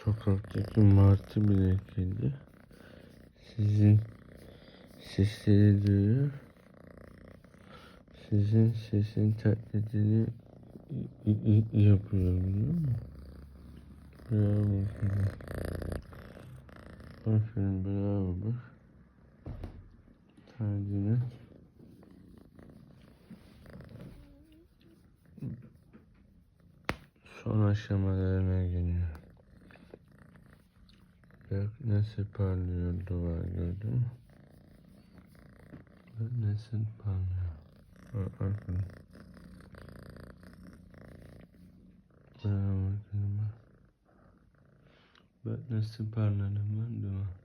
Sokaktaki martı bile kedi sizin sesleri duyuyor. Sizin sesin taklidini yapıyor, biliyor musun? Bravo kedi. Aferin, bravo bak. Taklidine. Son aşamalarına geliyor. Bak nasıl parlıyor duvar, gördün mü? Bak nasıl parlıyor. Aferin. Bravo kızım. Bak nasıl parladım ben duvar.